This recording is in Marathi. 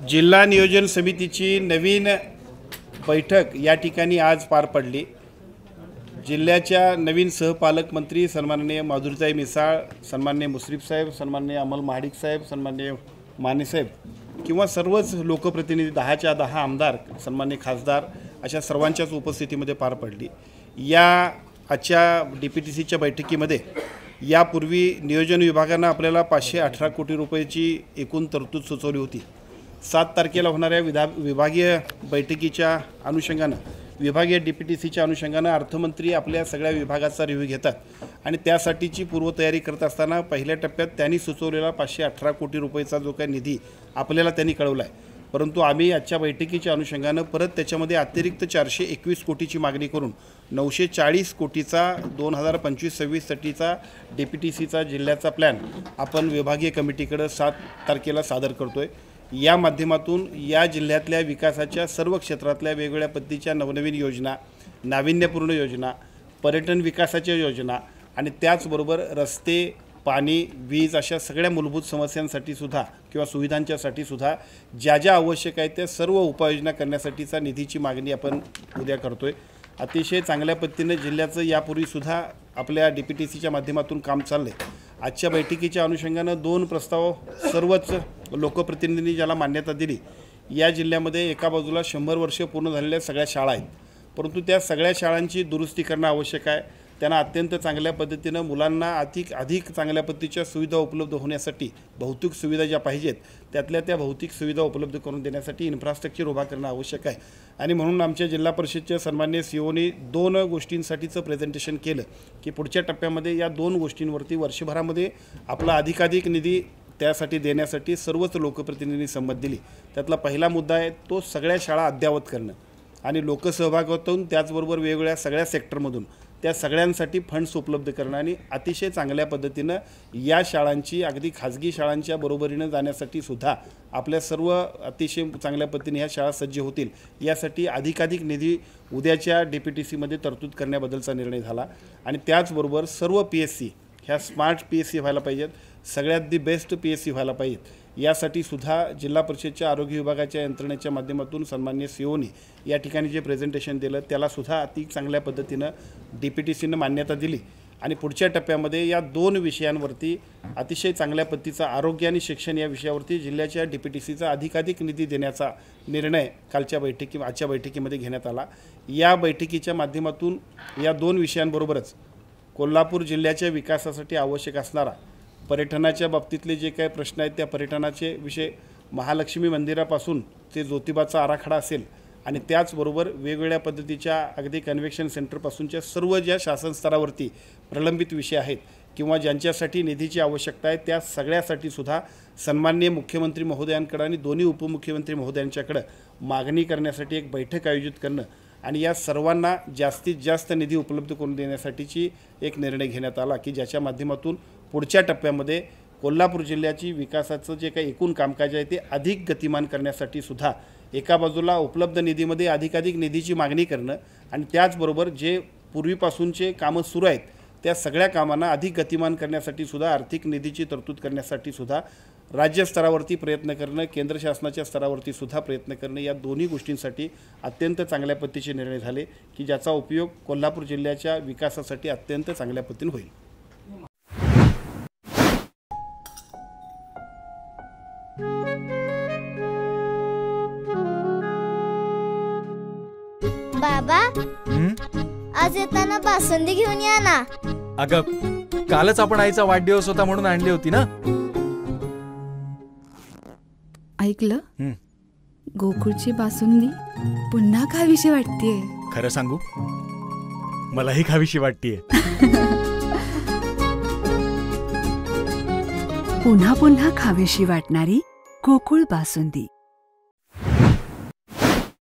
जिल्हा नियोजन समितीची नवीन बैठक या ठिकाणी आज पार पडली। जिल्ह्याच्या नवीन सहपालकमंत्री सन्माननीय माधुरीताई मिसाळ, सन्माननीय मुश्रीफ साहेब, सन्माननीय अमल महाडिक साहेब, सन्माननीय माने साहेब किंवा सर्वच लोकप्रतिनिधी 10च्या 10 आमदार, सन्माननीय खासदार अशा सर्वांच्याच उपस्थितीमध्ये पार पडली। या आजच्या DPTCच्या बैठकीमध्ये यापूर्वी नियोजन विभागानं आपल्याला 518 कोटी रुपयाची एकूण तरतूद सुचवली होती। 7 तारखेला होणाऱ्या विभागीय बैठकीच्या अनुषंगानं विभागीय DPTCच्या अनुषंगानं अर्थमंत्री आपल्या सगळ्या विभागाचा रिव्ह्यू घेतात आणि त्यासाठीची पूर्वतयारी करत असताना पहिल्या टप्प्यात त्यांनी सुचवलेला 518 कोटी रुपयाचा जो काही निधी आपल्याला त्यांनी कळवला आहे, परंतु आम्ही आजच्या बैठकीच्या अनुषंगानं परत त्याच्यामध्ये अतिरिक्त 421 कोटीची मागणी करून 940 कोटीचा 2025-26साठीचा DPTCचा जिल्ह्याचा प्लॅन आपण विभागीय कमिटीकडे 7 तारखेला सादर करतोय। या माध्यमातून या जिल्ह्यातल्या विकासाच्या सर्व क्षेत्रातल्या वेगवेगळ्या पद्धतीच्या नवनवीन योजना, नाविन्यपूर्ण योजना, पर्यटन विकासाच्या योजना आणि त्याचबरोबर रस्ते, पाणी, वीज अशा सगळ्या मूलभूत समस्यांसाठी सुद्धा किंवा सुविधांच्यासाठी सुद्धा ज्या ज्या आवश्यक आहेत त्या सर्व उपाययोजना करण्यासाठीचा निधीची मागणी आपण उद्या करतोय। अतिशय चांगल्या पद्धतीने जिल्ह्याचं यापूर्वीसुद्धा आपल्या DPTCच्या माध्यमातून काम चाललं आहे। आजच्या बैठकीच्या अनुषंगानं 2 प्रस्ताव सर्वच लोकप्रतिनिधींनी ज्याला मान्यता दिली। या जिल्ह्यामध्ये एका बाजूला 100 वर्ष पूर्ण झालेल्या सगळ्या शाळा आहेत, परंतु त्या सगळ्या शाळांची दुरुस्ती करणं आवश्यक आहे। त्यांना अत्यंत चांगल्या पद्धतीनं मुलांना अधिक चांगल्या पद्धतीच्या सुविधा उपलब्ध होण्यासाठी भौतिक सुविधा ज्या पाहिजेत त्यातल्या त्या भौतिक सुविधा उपलब्ध करून देण्यासाठी इन्फ्रास्ट्रक्चर उभा करणं आवश्यक आहे। आणि म्हणून आमच्या जिल्हा परिषदच्या सन्माननीय CEOनी 2 गोष्टींसाठीचं प्रेझेंटेशन केलं की पुढच्या टप्प्यामध्ये या 2 गोष्टींवरती वर्षभरामध्ये आपला अधिकाधिक निधी त्यासाठी देण्यासाठी सर्वच लोकप्रतिनिधींनी संमत दिली। त्यातला पहिला मुद्दा आहे तो सगळ्या शाळा अद्ययावत करणं आणि लोकसहभागातून त्याचबरोबर वेगवेगळ्या सगळ्या सेक्टरमधून त्या सगळ्यांसाठी फंड्स उपलब्ध करणं आणि अतिशय चांगल्या पद्धतीनं या शाळांची अगदी खाजगी शाळांच्या बरोबरीनं जाण्यासाठी सुद्धा आपल्या सर्व अतिशय चांगल्या पद्धतीने ह्या शाळा सज्ज होतील यासाठी अधिकाधिक निधी उद्याच्या DPTCमध्ये तरतूद करण्याबद्दलचा निर्णय झाला। आणि त्याचबरोबर सर्व PSC ह्या स्मार्ट PSC व्हायला पाहिजेत, सगळ्यात दी बेस्ट PSC व्हायला पाहिजेत। यासाठी सुद्धा जिल्हा परिषदच्या आरोग्य विभागाच्या यंत्रणेच्या माध्यमातून सन्माननीय CEOनी या ठिकाणी जे प्रेझेंटेशन दिलं त्याला सुद्धा अति चांगल्या पद्धतीनं DPTCनं मान्यता दिली आणि पुढच्या टप्प्यामध्ये या 2 विषयांवरती अतिशय चांगल्या पद्धतीचा आरोग्य आणि शिक्षण या विषयावरती जिल्ह्याच्या DPTCचा अधिकाधिक निधी देण्याचा निर्णय आजच्या बैठकीमध्ये घेण्यात आला। या बैठकीच्या माध्यमातून या 2 विषयांबरोबरच कोल्हापूर जिल्ह्याच्या विकासासाठी आवश्यक असणारा पर्यटनाच्या बाबतीतले जे काही प्रश्न आहेत त्या पर्यटनाचे विषय, महालक्ष्मी मंदिरापासून ते ज्योतिबाचा आराखडा असेल आणि त्याचबरोबर वेगवेगळ्या पद्धतीच्या अगदी कन्व्हेन्शन सेंटरपासूनच्या सर्व ज्या शासन स्तरावरती प्रलंबित विषय आहेत किंवा ज्यांच्यासाठी निधीची आवश्यकता आहे त्या सगळ्यासाठी सुद्धा सन्माननीय मुख्यमंत्री महोदयांकडे आणि दोन्ही उपमुख्यमंत्री महोदयांच्याकडे मागणी करण्यासाठी एक बैठक आयोजित करणं आणि या सर्वांना जास्तीत जास्त निधी उपलब्ध करून देण्यासाठीची एक निर्णय घेण्यात आला की ज्याच्या माध्यमातून पुढच्या टप्प्यामध्ये कोल्हापूर जिल्ह्याची विकासाचं जे काही एकूण कामकाज आहे ते अधिक गतिमान करण्यासाठी सुद्धा एका बाजूला उपलब्ध निधीमध्ये अधिकाधिक निधीची मागणी करणं आणि त्याचबरोबर जे पूर्वीपासूनचे कामं सुरू आहेत त्या सगळ्या कामांना अधिक गतिमान करण्यासाठी सुद्धा आर्थिक निधीची तरतूद करण्यासाठी सुद्धा राज्य स्तरावरती प्रयत्न करणं, केंद्र शासनाच्या स्तरावरती सुद्धा प्रयत्न करणं, या दोन्ही गोष्टींसाठी अत्यंत चांगल्या पद्धतीचे निर्णय झाले की ज्याचा उपयोग कोल्हापूर जिल्ह्याच्या विकासासाठी अत्यंत चांगल्या पद्धतीने होईल। बाबा, आज येताना बासुंदी घेऊन या ना। अगं, कालच आपण आईचा वाढदिवस होता म्हणून आणली होती ना। ऐकलं, गोकुळची बासुंदी पुन्हा खावीशी वाटतेय। खरं सांगू, मलाही खावीशी वाटतेय। पुन्हा पुन्हा खावीशी वाटणारी गोकुळ बासुंदी।